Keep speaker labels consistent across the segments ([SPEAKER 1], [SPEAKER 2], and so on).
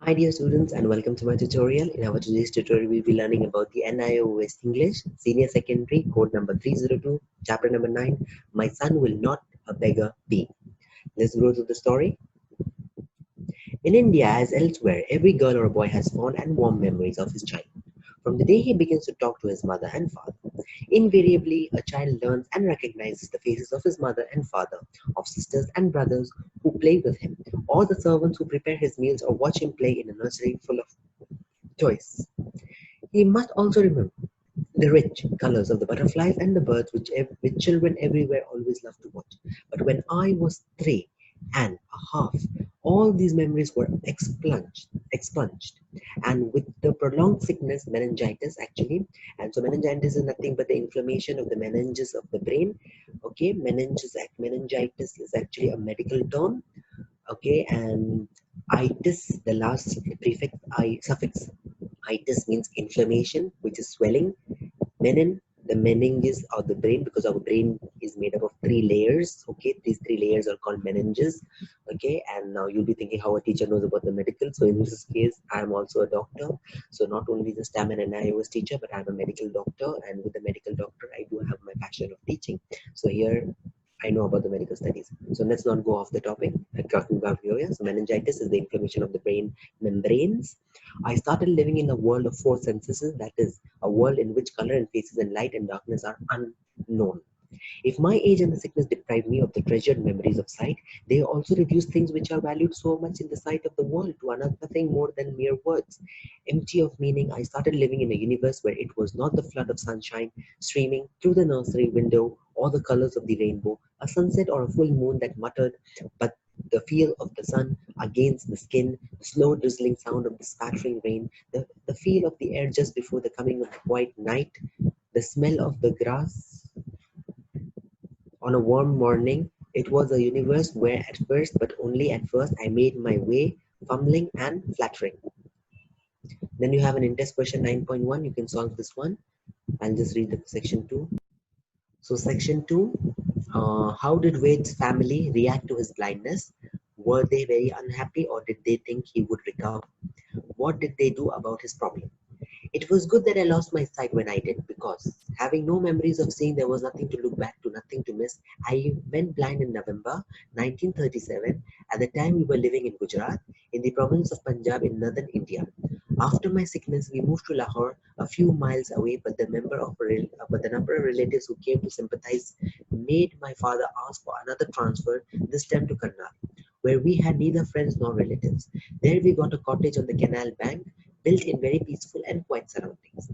[SPEAKER 1] Hi dear students and welcome to my tutorial. In our today's tutorial we will be learning about the Nios English Senior Secondary Code number 302 chapter number 9. My son will not a beggar be. Let's go to the story. In India as elsewhere, every girl or boy has fond and warm memories of his childhood. From the day he begins to talk to his mother and father, invariably a child learns and recognizes the faces of his mother and father, of sisters and brothers who play with him, or the servants who prepare his meals or watch him play in a nursery full of toys. He must also remember the rich colors of the butterflies and the birds which children everywhere always love to watch. But when I was 3.5, all these memories were expunged. And with the prolonged sickness, meningitis actually, and so meningitis is nothing but the inflammation of the meninges of the brain. Okay, meningitis is actually a medical term. Okay, and itis, the last prefix, I suffix itis means inflammation, which is swelling. Menin, the meninges of the brain, because our brain is made up of three layers. Okay, these three layers are called meninges. Okay, and now you'll be thinking how a teacher knows about the medical. So in this case, I'm also a doctor. So not only just I'm an NIOS teacher, but I'm a medical doctor, and with the medical doctor, I do have my passion of teaching. So here I know about the medical studies. So let's not go off the topic. I'm talking about here. Yeah? So meningitis is the inflammation of the brain membranes. I started living in a world of four senses, that is, a world in which color and faces and light and darkness are unknown. If my age and the sickness deprive me of the treasured memories of sight, they also reduce things which are valued so much in the sight of the world to another thing more than mere words. Empty of meaning, I started living in a universe where it was not the flood of sunshine streaming through the nursery window or the colors of the rainbow, a sunset or a full moon that muttered, but the feel of the sun against the skin, the slow drizzling sound of the spattering rain, the feel of the air just before the coming of the quiet night, the smell of the grass on a warm morning. It was a universe where at first, but only at first, I made my way, fumbling and flattering. Then you have an in-test question 9.1. You can solve this one. I'll just read the section 2. So section 2, how did Wade's family react to his blindness? Were they very unhappy or did they think he would recover? What did they do about his problem? It was good that I lost my sight when I did, because having no memories of seeing, there was nothing to look back to, nothing to miss. I went blind in November 1937. At the time, we were living in Gujarat, in the province of Punjab in northern India. After my sickness, we moved to Lahore, a few miles away, but the number of relatives who came to sympathize made my father ask for another transfer, this time to Karnal, where we had neither friends nor relatives. There we got a cottage on the canal bank, built in very peaceful and quiet surroundings.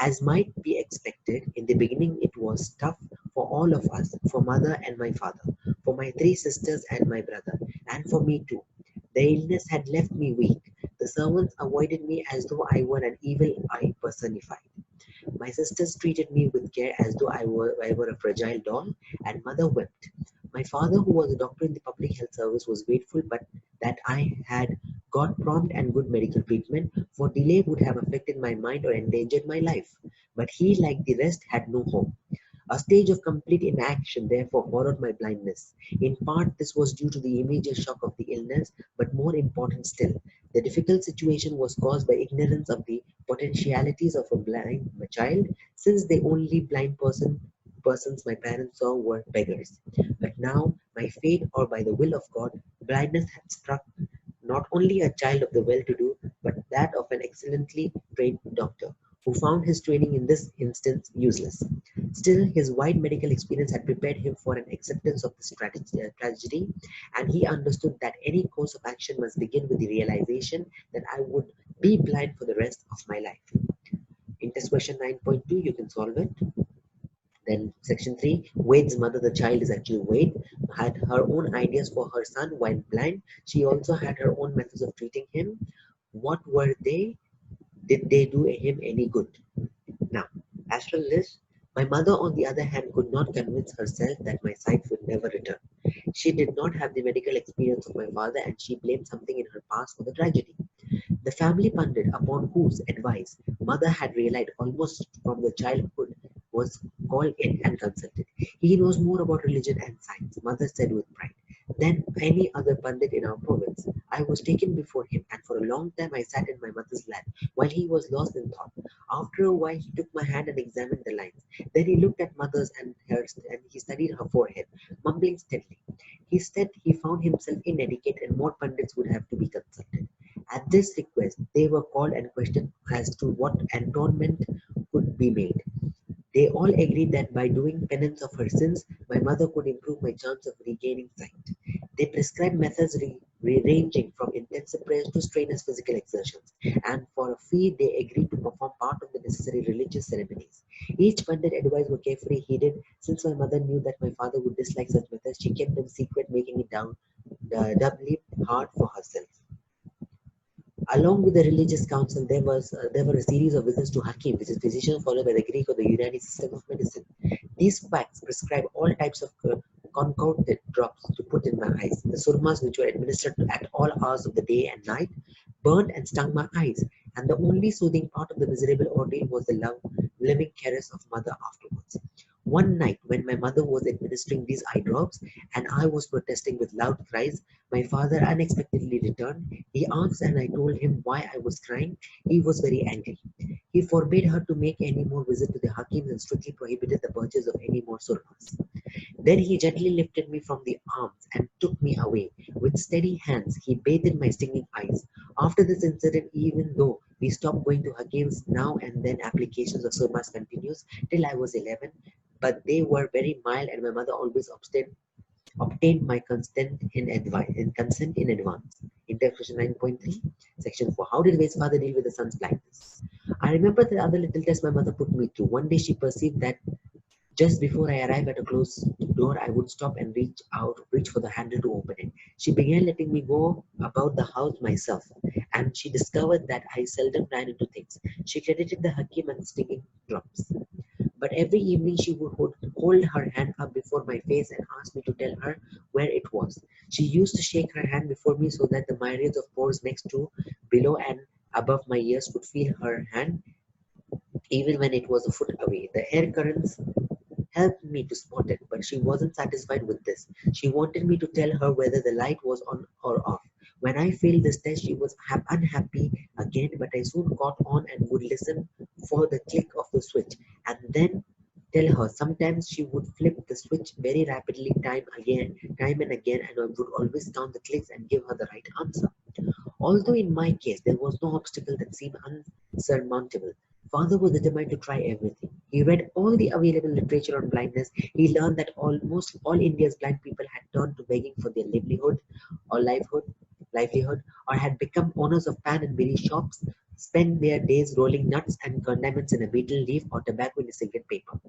[SPEAKER 1] As might be expected, in the beginning it was tough for all of us, for mother and my father, for my three sisters and my brother, and for me too. The illness had left me weak. The servants avoided me as though I were an evil eye personified. My sisters treated me with care as though I were a fragile doll, and mother wept. My father, who was a doctor in the public health service, was grateful but that I had got prompt and good medical treatment, for delay would have affected my mind or endangered my life. But he, like the rest, had no hope. A stage of complete inaction therefore followed my blindness. In part, this was due to the immediate shock of the illness, but more important still, the difficult situation was caused by ignorance of the potentialities of a blind child, since the only persons my parents saw were beggars. But now, by fate or by the will of God, blindness had struck not only a child of the well-to-do, but that of an excellently trained doctor, who found his training in this instance useless. Still, his wide medical experience had prepared him for an acceptance of this tragedy, and he understood that any course of action must begin with the realization that I would be blind for the rest of my life. In test question 9.2, you can solve it. Then section 3, Wade's mother, the child is actually Wade, had her own ideas for her son while blind. She also had her own methods of treating him. What were they? Did they do him any good? Now, as for this, my mother, on the other hand, could not convince herself that my sight would never return. She did not have the medical experience of my father, and she blamed something in her past for the tragedy. The family pundit, upon whose advice mother had relied almost from the childhood, was called in and consulted. He knows more about religion and science, mother said with pride. than any other Pandit in our province. I was taken before him, and for a long time I sat in my mother's lap while he was lost in thought. After a while, he took my hand and examined the lines. Then he looked at mother's and hers, and he studied her forehead, mumbling steadily. He said he found himself inadequate and more Pandits would have to be consulted. At this request, they were called and questioned as to what atonement could be made. They all agreed that by doing penance of her sins, my mother could improve my chance of regaining sight. They prescribed methods ranging from intensive prayers to strenuous physical exertions, and for a fee they agreed to perform part of the necessary religious ceremonies. Each pandit advice were carefully heeded. Since my mother knew that my father would dislike such methods, she kept them secret, making it doubly hard for herself. Along with the religious council, there were a series of visits to Hakim, which is physician followed by the Greek or the Unani system of medicine. These facts prescribe all types of concocted drops to put in my eyes. The surmas, which were administered at all hours of the day and night, burned and stung my eyes, and the only soothing part of the miserable ordeal was the loving caress of mother afterwards. One night, when my mother was administering these eye drops, and I was protesting with loud cries, my father unexpectedly returned. He asked, and I told him why I was crying. He was very angry. He forbade her to make any more visit to the Hakims and strictly prohibited the purchase of any more surmas. Then he gently lifted me from the arms and took me away. With steady hands, he bathed my stinging eyes. After this incident, even though we stopped going to Hakims, now and then applications of surmas continues till I was 11, but they were very mild, and my mother always obtained my consent in advance. Interpretation 9.3, Section 4. How did Vay's father deal with the son's blindness? I remember the other little test my mother put me through. One day she perceived that just before I arrived at a closed door, I would stop and reach for the handle to open it. She began letting me go about the house myself, and she discovered that I seldom ran into things. She credited the Hakim and stinging drops. But every evening she would hold her hand up before my face and ask me to tell her where it was. She used to shake her hand before me so that the myriads of pores next to, below, and above my ears could feel her hand even when it was a foot away. The air currents helped me to spot it, but she wasn't satisfied with this. She wanted me to tell her whether the light was on or off. When I failed this test, she was unhappy again, but I soon caught on and would listen for the click of the switch and then tell her. Sometimes she would flip the switch very rapidly, time and again, and I would always count the clicks and give her the right answer. Although in my case there was no obstacle that seemed unsurmountable, father was determined to try everything. He read all the available literature on blindness. He learned that almost all India's blind people had turned to begging for their or livelihood, or had become owners of pan and berry shops, spent their days rolling nuts and condiments in a betel leaf or tobacco in a cigarette paper.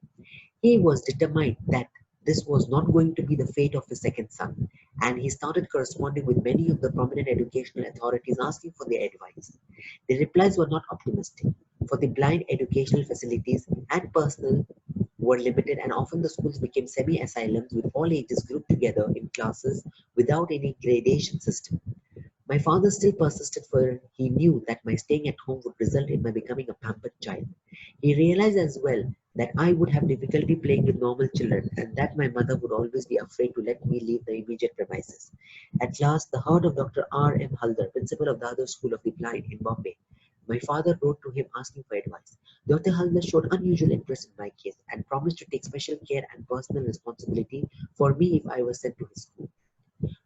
[SPEAKER 1] He was determined that this was not going to be the fate of his second son, and he started corresponding with many of the prominent educational authorities asking for their advice. The replies were not optimistic, for the blind educational facilities and personnel were limited, and often the schools became semi-asylums with all ages grouped together in classes without any gradation system. My father still persisted, for he knew that my staying at home would result in my becoming a pampered child. He realized as well that I would have difficulty playing with normal children, and that my mother would always be afraid to let me leave the immediate premises. At last, the heard of Dr. R. M. Haldar, principal of the other school of the blind in Bombay. My father wrote to him asking for advice. Dr. Haldar showed unusual interest in my case and promised to take special care and personal responsibility for me if I was sent to his school.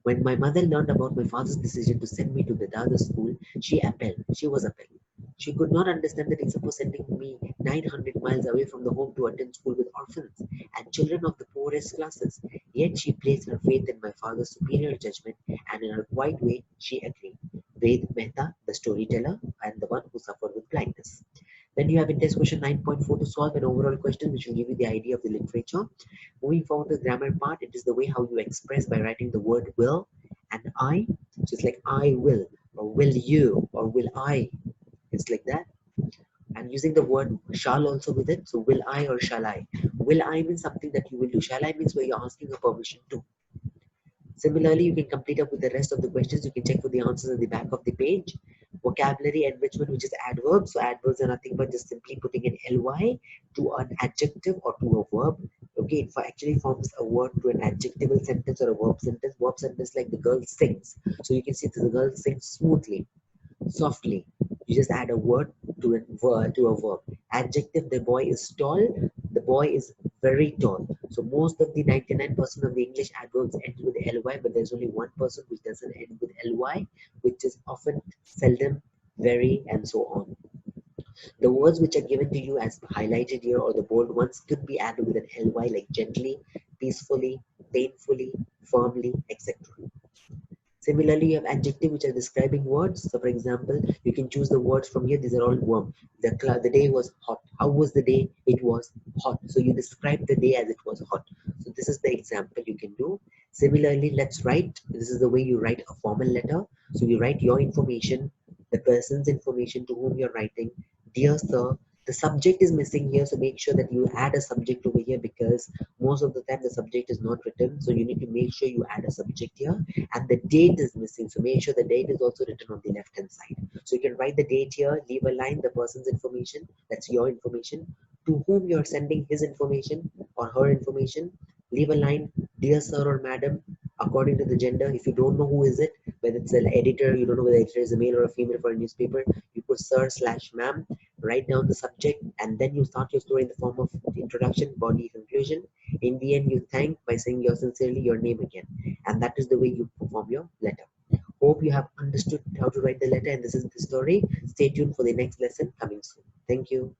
[SPEAKER 1] When my mother learned about my father's decision to send me to the Dada school, she was appalled. She could not understand that he supposed sending me 900 miles away from the home to attend school with orphans and children of the poorest classes. Yet she placed her faith in my father's superior judgment, and in her quiet way she agreed. Ved Mehta, the storyteller, and the one who suffered with blindness. Then you have in test question 9.4 to solve an overall question which will give you the idea of the literature. Moving forward to the grammar part, it is the way how you express by writing the word will and I. So it's like I will, or will you, or will I. It's like that. And using the word shall also with it. So will I or shall I? Will I means something that you will do. Shall I means where you're asking a permission to. Similarly, you can complete up with the rest of the questions. You can check for the answers at the back of the page. Vocabulary enrichment, which is adverbs. So adverbs are nothing but just simply putting an ly to an adjective or to a verb. Okay, it actually forms a word to an adjectival sentence or a verb sentence. Verb sentence like the girl sings. So you can see that the girl sings smoothly, softly. You just add a word to a verb. Adjective: the boy is tall. The boy is very tall. So most of the 99% of the English adverbs end with ly, but there's only 1% which doesn't end with ly, which is often, seldom, very, and so on. The words which are given to you as highlighted here or the bold ones could be added with an ly, like gently, peacefully, painfully, firmly, etc. Similarly, you have adjective which are describing words. So, for example, you can choose the words from here. These are all warm. The day was hot. How was the day? It was hot. So you describe the day as it was hot. So this is the example you can do. Similarly, let's write. This is the way you write a formal letter. So you write your information, the person's information to whom you're writing. Dear sir, the subject is missing here, so make sure that you add a subject over here, because most of the time the subject is not written. So you need to make sure you add a subject here, and the date is missing, so make sure the date is also written on the left hand side. So you can write the date here, leave a line, the person's information, that's your information, to whom you're sending his information or her information. Leave a line, dear sir or madam, according to the gender. If you don't know who is it, whether it's an editor, you don't know whether it is a male or a female for a newspaper, you put sir slash ma'am, write down the subject, and then you start your story in the form of introduction, body, conclusion. In the end, you thank by saying your sincerely your name again, and that is the way you perform your letter. Hope you have understood how to write the letter, and this is the story. Stay tuned for the next lesson coming soon. Thank you.